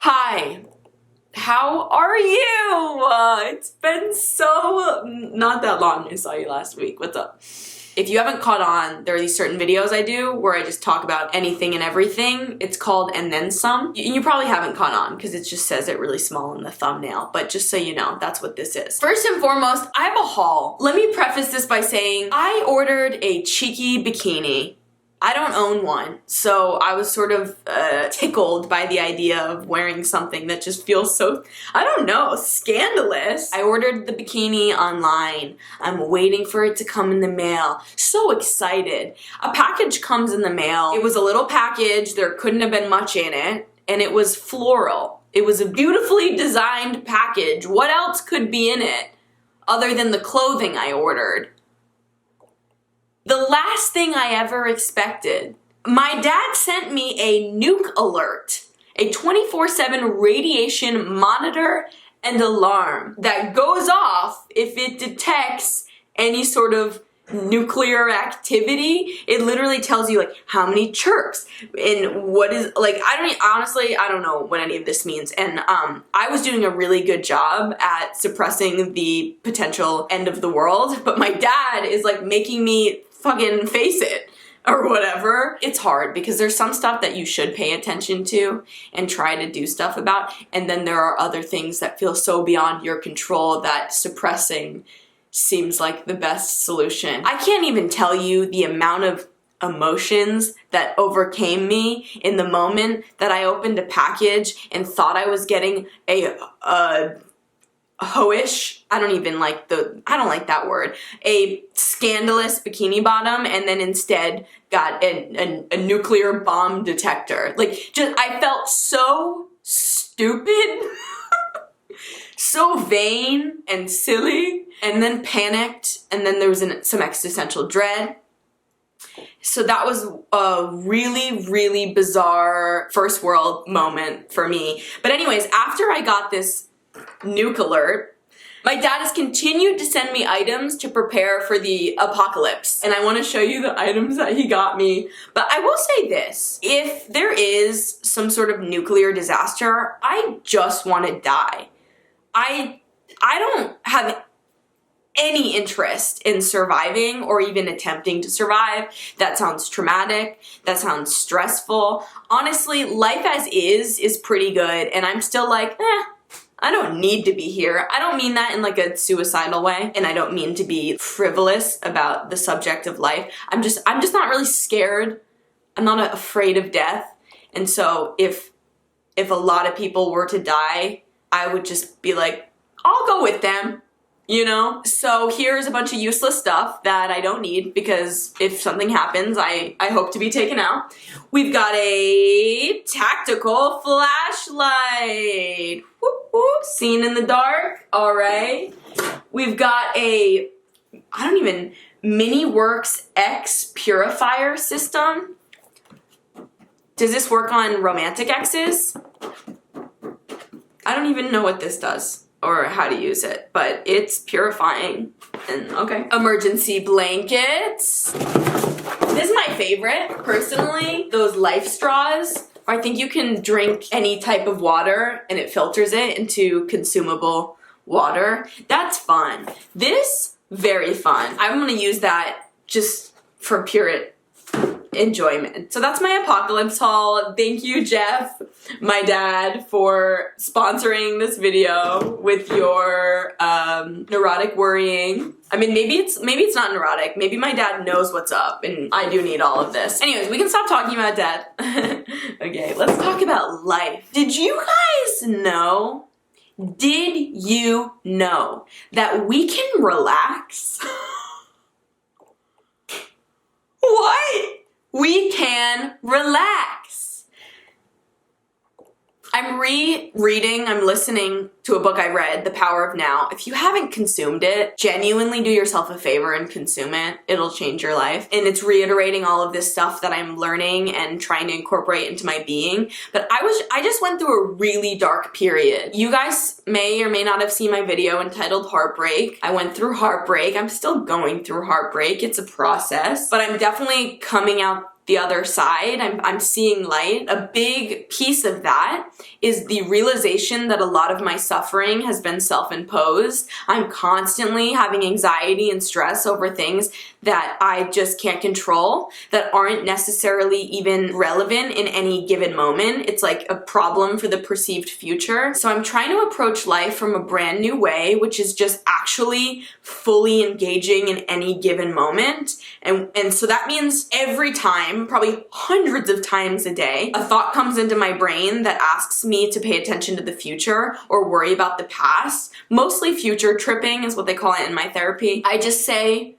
Hi, how are you? It's been not that long. I saw you last week. What's up? If you haven't caught on, there are these certain videos I do where I just talk about anything and everything. It's called And Then Some. You probably haven't caught on because it just says it really small in the thumbnail, but just so you know, that's what this is. First and foremost, I have a haul. Let me preface this by saying I ordered a cheeky bikini. I don't own one, so I was sort of tickled by the idea of wearing something that just feels so, I don't know, scandalous. I ordered the bikini online. I'm waiting for it to come in the mail. So excited. A package comes in the mail. It was a little package. There couldn't have been much in it, and it was floral. It was a beautifully designed package. What else could be in it other than the clothing I ordered? The last thing I ever expected. My dad sent me a nuke alert, a 24/7 radiation monitor and alarm that goes off if it detects any sort of nuclear activity. It literally tells you like how many chirps and what is like, honestly, I don't know what any of this means. And I was doing a really good job at suppressing the potential end of the world, but my dad is like making me fucking face it or whatever. It's hard because there's some stuff that you should pay attention to and try to do stuff about, and then there are other things that feel so beyond your control that suppressing seems like the best solution. I can't even tell you the amount of emotions that overcame me in the moment that I opened a package and thought I was getting a hoish, I don't like that word, a scandalous bikini bottom, and then instead got a nuclear bomb detector. I felt so stupid, so vain and silly, and then panicked, and then there was some existential dread. So that was a really, really bizarre first world moment for me. But anyways, after I got this nuke alert, my dad has continued to send me items to prepare for the apocalypse, and I want to show you the items that he got me. But I will say this, if there is some sort of nuclear disaster, I just want to die. I don't have any interest in surviving or even attempting to survive. That sounds traumatic. That sounds stressful. Honestly, life as is pretty good, and I'm still like, I don't need to be here. I don't mean that in like a suicidal way, and I don't mean to be frivolous about the subject of life. I'm just not really scared. I'm not afraid of death. And so if a lot of people were to die, I would just be like, I'll go with them, you know? So here's a bunch of useless stuff that I don't need because if something happens, I hope to be taken out. We've got a tactical flashlight. Whoop, whoop. Seen in the dark. All right. We've got a, MiniWorks X purifier system. Does this work on romantic exes? I don't even know what this does or how to use it, but it's purifying. And okay. Emergency blankets. This is my favorite, personally. Those life straws. I think you can drink any type of water and it filters it into consumable water. That's fun. This, very fun. I'm gonna use that just for pure enjoyment. So that's my apocalypse haul. Thank you, Jeff, my dad, for sponsoring this video with your neurotic worrying. I mean, maybe it's not neurotic. Maybe my dad knows what's up and I do need all of this. Anyways, we can stop talking about dad. Okay, let's talk about life. Did you guys know? Did you know that we can relax? What? We can relax. I'm I'm listening to a book I read, The Power of Now. If you haven't consumed it, genuinely do yourself a favor and consume it. It'll change your life. And it's reiterating all of this stuff that I'm learning and trying to incorporate into my being. But I just went through a really dark period. You guys may or may not have seen my video entitled Heartbreak. I went through heartbreak. I'm still going through heartbreak. It's a process. But I'm definitely coming out the other side. I'm seeing light. A big piece of that is the realization that a lot of my suffering has been self-imposed. I'm constantly having anxiety and stress over things that I just can't control, that aren't necessarily even relevant in any given moment. It's like a problem for the perceived future. So I'm trying to approach life from a brand new way, which is just actually fully engaging in any given moment. And so that means every time, probably hundreds of times a day, a thought comes into my brain that asks me to pay attention to the future or worry about the past. Mostly future tripping is what they call it in my therapy. I just say,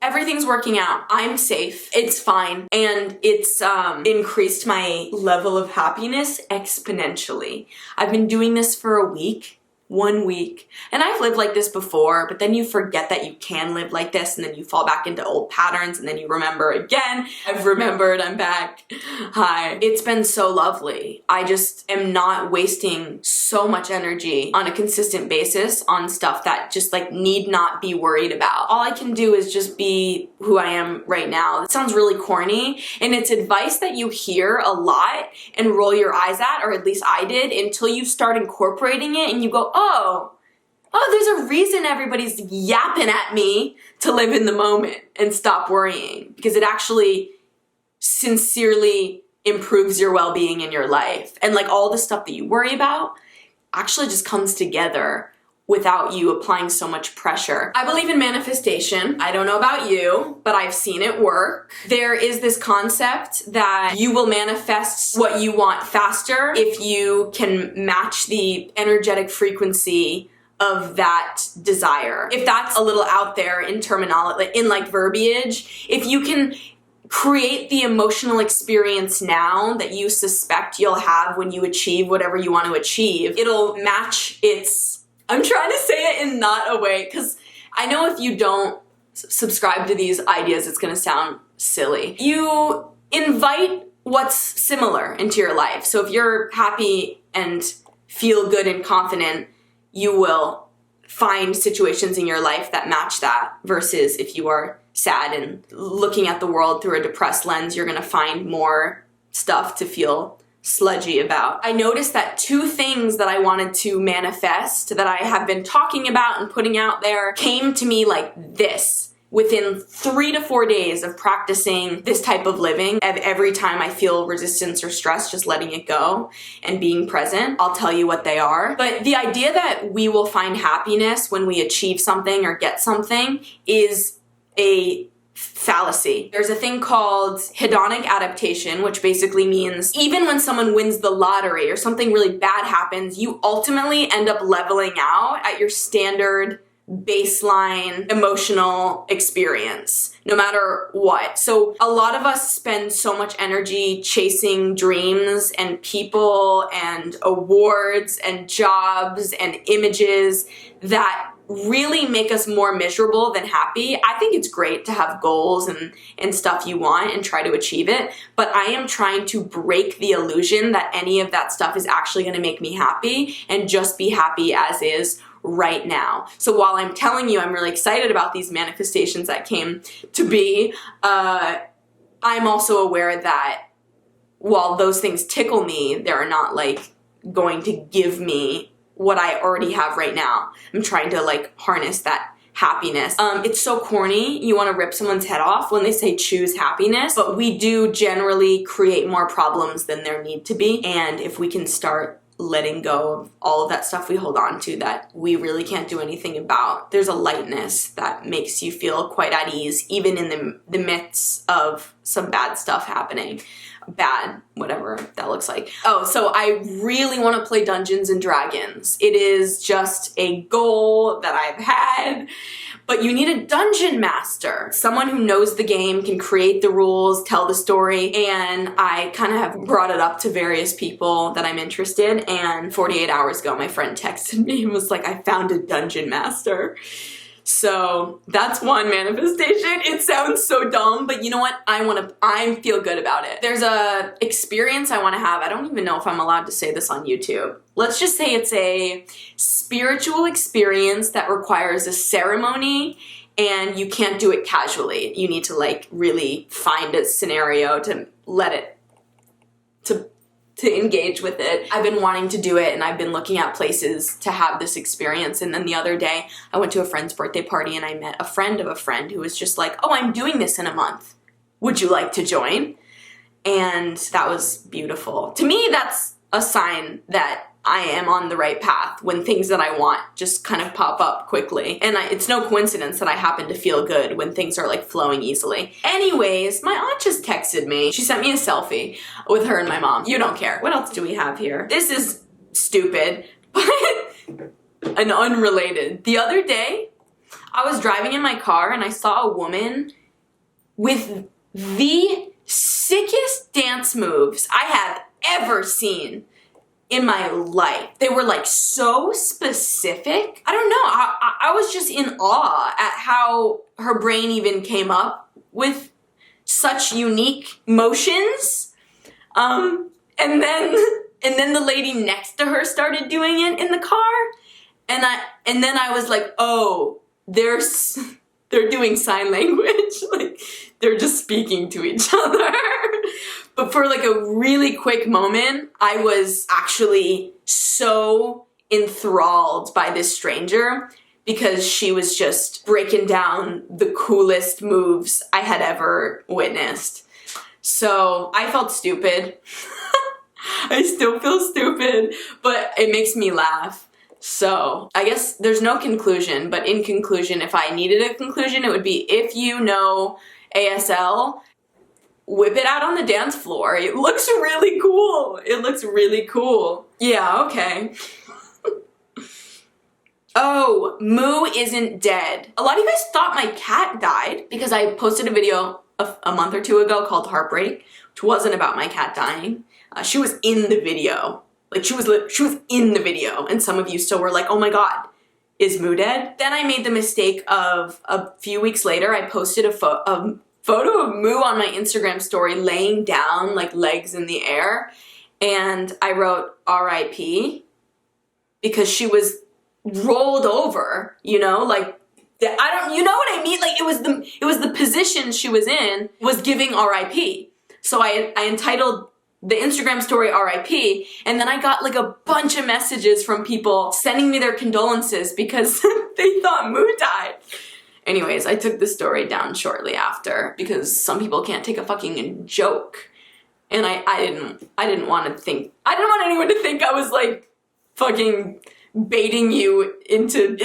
everything's working out. I'm safe. It's fine. And it's increased my level of happiness exponentially. I've been doing this for a week. 1 week. And I've lived like this before, but then you forget that you can live like this, and then you fall back into old patterns, and then you remember again. I've remembered, I'm back. Hi. It's been so lovely. I just am not wasting so much energy on a consistent basis on stuff that just like need not be worried about. All I can do is just be who I am right now. It sounds really corny, and it's advice that you hear a lot and roll your eyes at, or at least I did, until you start incorporating it and you go, oh, there's a reason everybody's yapping at me to live in the moment and stop worrying, because it actually sincerely improves your well-being in your life. And like all the stuff that you worry about actually just comes together without you applying so much pressure. I believe in manifestation. I don't know about you, but I've seen it work. There is this concept that you will manifest what you want faster if you can match the energetic frequency of that desire. If that's a little out there in terminology, in like verbiage, if you can create the emotional experience now that you suspect you'll have when you achieve whatever you want to achieve, it'll match its... I'm trying to say it in not a way, because I know if you don't subscribe to these ideas, it's going to sound silly. You invite what's similar into your life. So if you're happy and feel good and confident, you will find situations in your life that match that, versus if you are sad and looking at the world through a depressed lens, you're going to find more stuff to feel sludgy about. I noticed that 2 things that I wanted to manifest that I have been talking about and putting out there came to me like this within 3 to 4 days of practicing this type of living. Every time I feel resistance or stress, just letting it go and being present. I'll tell you what they are. But the idea that we will find happiness when we achieve something or get something is a fallacy. There's a thing called hedonic adaptation, which basically means even when someone wins the lottery or something really bad happens, you ultimately end up leveling out at your standard baseline emotional experience, no matter what. So a lot of us spend so much energy chasing dreams and people and awards and jobs and images that really make us more miserable than happy. I think it's great to have goals and stuff you want and try to achieve it, but I am trying to break the illusion that any of that stuff is actually going to make me happy, and just be happy as is right now. So while I'm telling you I'm really excited about these manifestations that came to be, I'm also aware that while those things tickle me, they're not like going to give me what I already have right now. I'm trying to like harness that happiness. It's so corny. You want to rip someone's head off when they say choose happiness, but we do generally create more problems than there need to be. And if we can start letting go of all of that stuff we hold on to that we really can't do anything about, there's a lightness that makes you feel quite at ease, even in the midst of some bad stuff happening. Bad, whatever that looks like. Oh, so I really want to play Dungeons and Dragons. It is just a goal that I've had, but you need a dungeon master. Someone who knows the game, can create the rules, tell the story, and I kind of have brought it up to various people that I'm interested, and 48 hours ago my friend texted me and was like, I found a dungeon master. So that's one manifestation. It sounds so dumb, but you know what? I feel good about it. There's a experience I want to have. I don't even know if I'm allowed to say this on YouTube. Let's just say it's a spiritual experience that requires a ceremony and you can't do it casually. You need to like really find a scenario to let it, to engage with it. I've been wanting to do it, and I've been looking at places to have this experience. And then the other day I went to a friend's birthday party and I met a friend of a friend who was just like, oh, I'm doing this in a month. Would you like to join? And that was beautiful. To me, that's a sign that I am on the right path when things that I want just kind of pop up quickly. And it's no coincidence that I happen to feel good when things are like flowing easily. Anyways, my aunt just texted me. She sent me a selfie with her and my mom. You don't care. What else do we have here? This is stupid, but an unrelated. The other day, I was driving in my car and I saw a woman with the sickest dance moves I have ever seen in my life. They were like so specific. I don't know. I was just in awe at how her brain even came up with such unique motions. And then the lady next to her started doing it in the car. And then I was like, oh, they're doing sign language. Like they're just speaking to each other. But for like a really quick moment, I was actually so enthralled by this stranger because she was just breaking down the coolest moves I had ever witnessed. So I felt stupid. I still feel stupid, but it makes me laugh. So I guess there's no conclusion, but in conclusion, if I needed a conclusion, it would be if you know ASL, whip it out on the dance floor. It looks really cool. It looks really cool. Yeah, okay. Oh, Moo isn't dead. A lot of you guys thought my cat died because I posted a video a month or two ago called Heartbreak, which wasn't about my cat dying. She was in the video. Like she was in the video, and some of you still were like, oh my god, is Moo dead? Then I made the mistake of a few weeks later, I posted a photo of Moo on my Instagram story laying down, like legs in the air, and I wrote R.I.P. because she was rolled over, you know, like you know what I mean? Like it was the position she was in was giving R.I.P. So I entitled the Instagram story R.I.P. and then I got like a bunch of messages from people sending me their condolences because they thought Moo died. Anyways, I took the story down shortly after because some people can't take a fucking joke. And I didn't want anyone to think I was like fucking baiting you into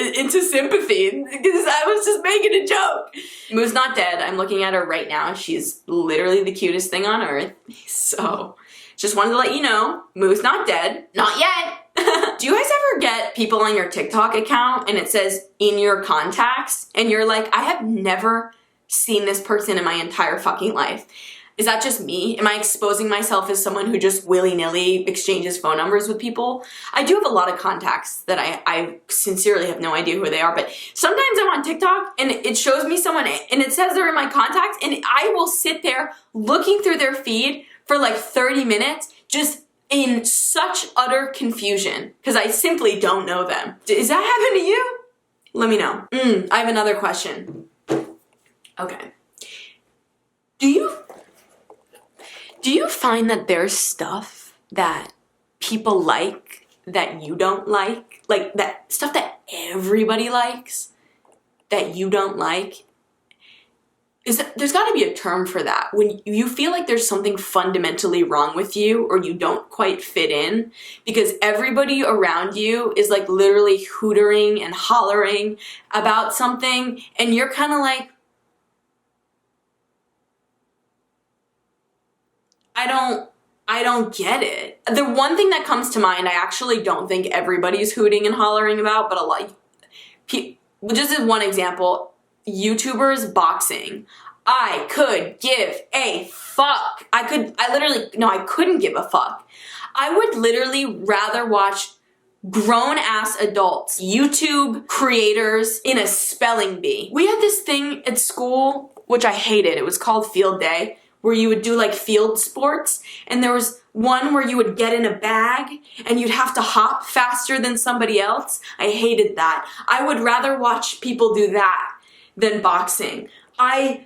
sympathy because I was just making a joke. Moo's not dead. I'm looking at her right now. She's literally the cutest thing on earth. So just wanted to let you know, Moo's not dead. Not yet. Do you guys ever get people on your TikTok account and it says in your contacts and you're like, I have never seen this person in my entire fucking life? Is that just me? Am I exposing myself as someone who just willy-nilly exchanges phone numbers with people? I do have a lot of contacts that I sincerely have no idea who they are, but sometimes I'm on TikTok and it shows me someone and it says they're in my contacts and I will sit there looking through their feed for like 30 minutes just in such utter confusion because I simply don't know them. Does that happen to you? Let me know. I have another question. Okay. Do you find that there's stuff that people like that you don't like? Like that stuff that everybody likes that you don't like? There's got to be a term for that. When you feel like there's something fundamentally wrong with you or you don't quite fit in because everybody around you is like literally hootering and hollering about something and you're kind of like, I don't get it. The one thing that comes to mind, I actually don't think everybody's hooting and hollering about, but a lot. Just as one example, YouTubers boxing. I could give a fuck. I couldn't give a fuck. I would literally rather watch grown-ass adults, YouTube creators in a spelling bee. We had this thing at school, which I hated. It was called Field Day, where you would do like field sports, and there was one where you would get in a bag and you'd have to hop faster than somebody else. I hated that. I would rather watch people do that than boxing. I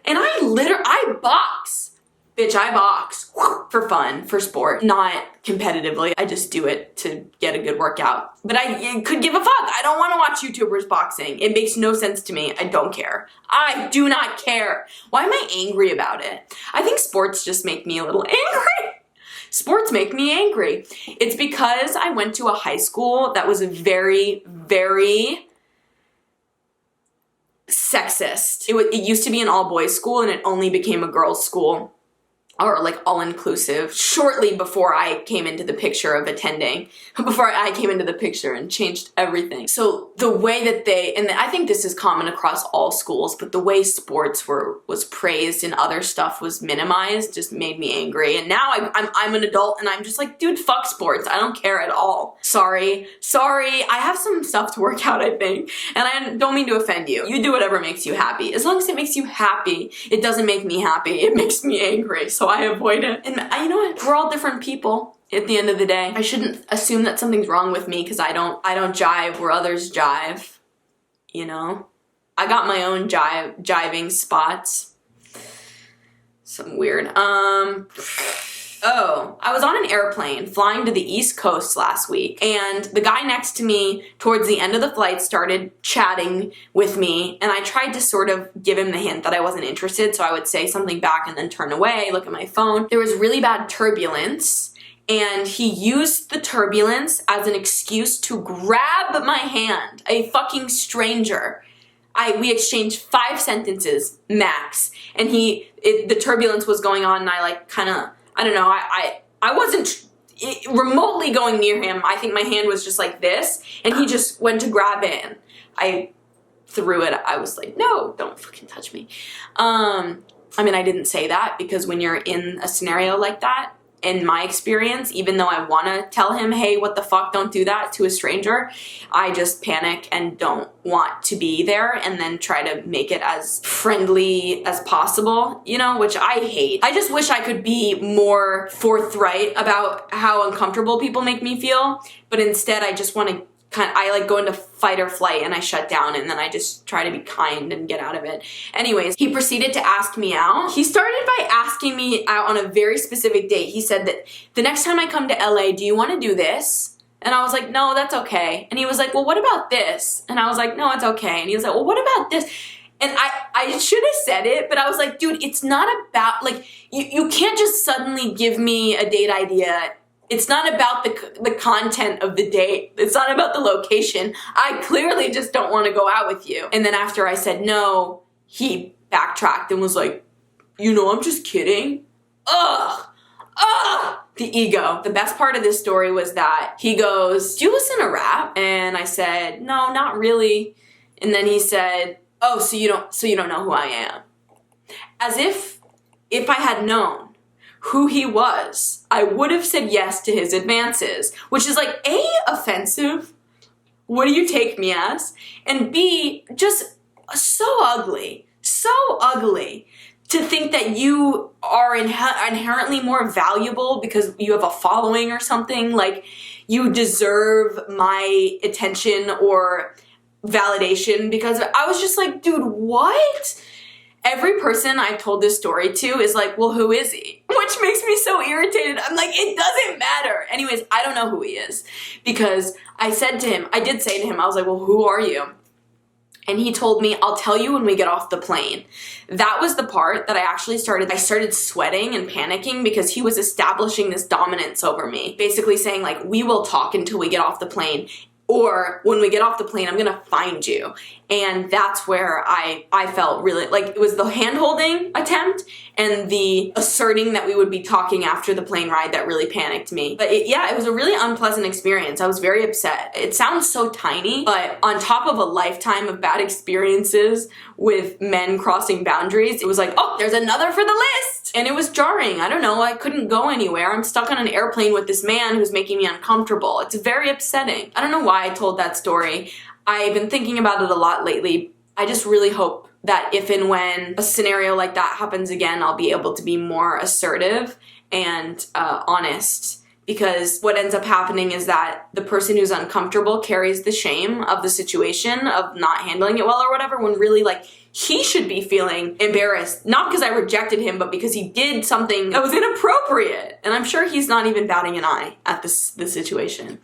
box. Bitch, I box for fun, for sport, not competitively. I just do it to get a good workout. But I could give a fuck. I don't want to watch YouTubers boxing. It makes no sense to me. I don't care. I do not care. Why am I angry about it? I think sports just make me a little angry. Sports make me angry. It's because I went to a high school that was very, very sexist. It used to be an all-boys school and it only became a girls' school, or like all-inclusive, shortly before I came into the picture of attending, before I came into the picture and changed everything. So the way that and I think this is common across all schools, but the way sports was praised and other stuff was minimized just made me angry. And now I'm an adult and I'm just like, dude, fuck sports. I don't care at all. Sorry. I have some stuff to work out, I think. And I don't mean to offend you. You do whatever makes you happy. As long as it makes you happy, it doesn't make me happy. It makes me angry. So I avoid it. And you know what? We're all different people at the end of the day. I shouldn't assume that something's wrong with me because I don't jive where others jive. You know? I got my own jiving spots. Some weird. Oh, I was on an airplane flying to the East Coast last week, and the guy next to me towards the end of the flight started chatting with me, and I tried to sort of give him the hint that I wasn't interested, so I would say something back and then turn away, look at my phone. There was really bad turbulence, and he used the turbulence as an excuse to grab my hand, a fucking stranger. We exchanged 5 sentences max, and the turbulence was going on, and I like kind of, I don't know, I wasn't remotely going near him. I think my hand was just like this, and he just went to grab it, and I threw it. I was like, no, don't fucking touch me. I mean, I didn't say that because when you're in a scenario like that, in my experience, even though I want to tell him, hey, what the fuck, don't do that to a stranger, I just panic and don't want to be there and then try to make it as friendly as possible, you know, which I hate. I just wish I could be more forthright about how uncomfortable people make me feel, but instead I just want to I like go into fight or flight and I shut down and then I just try to be kind and get out of it. Anyways, he proceeded to ask me out. He started by asking me out on a very specific date. He said that the next time I come to LA, do you want to do this? And I was like, no, that's okay. And he was like, well, what about this? And I was like, no, it's okay. And he was like, well, what about this? And I should have said it, but I was like, dude, it's not about, like, you can't just suddenly give me a date idea. It's not about the content of the date. It's not about the location. I clearly just don't want to go out with you. And then after I said no, he backtracked and was like, you know, I'm just kidding. Ugh. The ego. The best part of this story was that he goes, do you listen to rap? And I said, no, not really. And then he said, oh, so you don't know who I am. As if I had known who he was, I would have said yes to his advances, which is like, A, offensive. What do you take me as? And B, just so ugly to think that you are inherently more valuable because you have a following or something. Like, you deserve my attention or validation, because I was just like, dude, what? Every person I've told this story to is like, well, who is he? Which makes me so irritated. I'm like, it doesn't matter. Anyways, I don't know who he is, because I did say to him, I was like, well, who are you? And he told me, I'll tell you when we get off the plane. That was the part that I started sweating and panicking, because he was establishing this dominance over me. Basically saying, like, we will talk until we get off the plane, or when we get off the plane, I'm gonna find you. And that's where I felt really, like, it was the hand-holding attempt and the asserting that we would be talking after the plane ride that really panicked me. But it was a really unpleasant experience. I was very upset. It sounds so tiny, but on top of a lifetime of bad experiences with men crossing boundaries, it was like, oh, there's another for the list. And it was jarring. I don't know, I couldn't go anywhere. I'm stuck on an airplane with this man who's making me uncomfortable. It's very upsetting. I don't know why I told that story. I've been thinking about it a lot lately. I just really hope that if and when a scenario like that happens again, I'll be able to be more assertive and honest because what ends up happening is that the person who's uncomfortable carries the shame of the situation of not handling it well or whatever, when really like he should be feeling embarrassed, not because I rejected him, but because he did something that was inappropriate. And I'm sure he's not even batting an eye at this situation.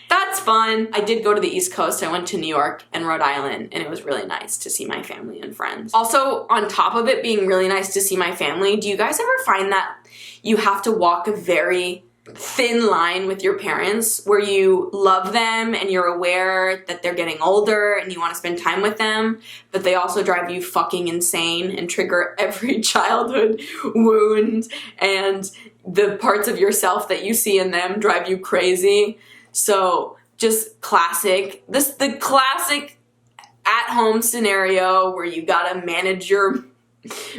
That's fun. I did go to the East Coast. I went to New York and Rhode Island, and it was really nice to see my family and friends. Also, on top of it being really nice to see my family, do you guys ever find that you have to walk a very thin line with your parents where you love them and you're aware that they're getting older and you want to spend time with them, but they also drive you fucking insane and trigger every childhood wound, and the parts of yourself that you see in them drive you crazy? So just the classic at-home scenario where you gotta manage your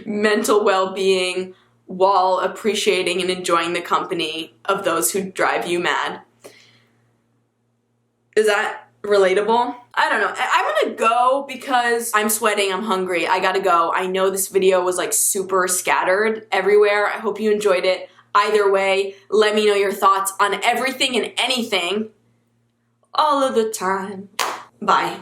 mental well-being while appreciating and enjoying the company of those who drive you mad. Is that relatable? I don't know. I'm gonna go because I'm sweating, I'm hungry, I gotta go. I know this video was like super scattered everywhere. I hope you enjoyed it. Either way, let me know your thoughts on everything and anything all of the time. Bye.